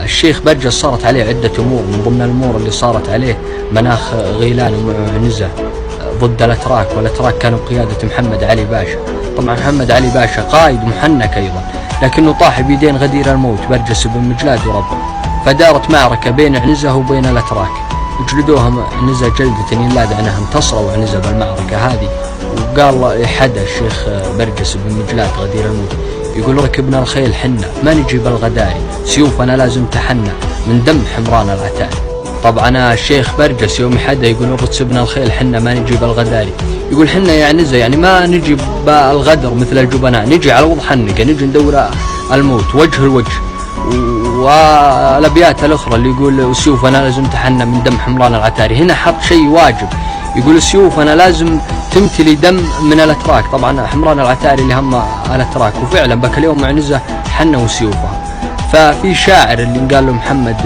الشيخ برجس صارت عليه عدة أمور، من ضمن الأمور اللي صارت عليه مناخ غيلان ومعنزة ضد الأتراك، والأتراك كانوا بقيادة محمد علي باشا. طبعا محمد علي باشا قائد محنك أيضا، لكنه طاح بيدين غدير الموت برجس بن مجلاد وربعه، فدارت معركة بين عنزة وبين الأتراك، جلدوهم عنزة جلدة ينلاد عنها انتصروا عنزة بالمعركة هذه. وقال حدا الشيخ برجس بن مجلاد غدير الموت، يقول ركبنا الخيل حنا ما نجيب الغداري، سيوفنا لازم تحنى من دم حمران العتاري. طبعا الشيخ برجس يوم حدا يقول ركبنا الخيل حنا ما نجيب الغداري، يقول حنا يا عنزة يعني ما نجيب الغدر مثل الجبناء، نجي على وضح حنقة، نجي ندور الموت وجه الوجه. والابيات الاخرى اللي يقول سيوفنا لازم تحنى من دم حمران العتاري، هنا حط شيء واجب، يقول سيوفنا لازم تمتلي دم من الاتراك. طبعا حمران العتاري اللي هم الاتراك، وفعلا بك اليوم عنزة حنوا سيوفها. ففي شاعر اللي قال له محمد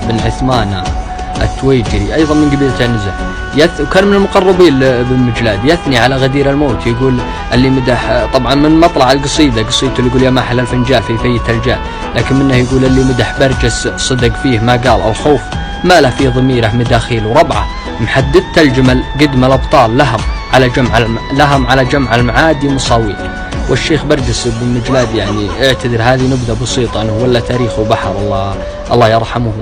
بن عثمان التويجري ايضا من قبيلة عنزة، وكان من المقربين بن مجلاد، يثني على غدير الموت، يقول اللي مدح طبعا من مطلع القصيدة، قصيدته اللي يقول يا محل الفنجال في فيت الجال، لكن منه يقول اللي مدح برجس صدق فيه ما قال، الخوف ما له في ضميره مداخيل وربعه، محددت الجمل قدم الابطال لهم على جمع المعادي مصاويل. والشيخ برجس بن مجلاد يعني اعتذر، هذه نبذة بسيطة عنه، ولا تاريخه بحر، الله يرحمه.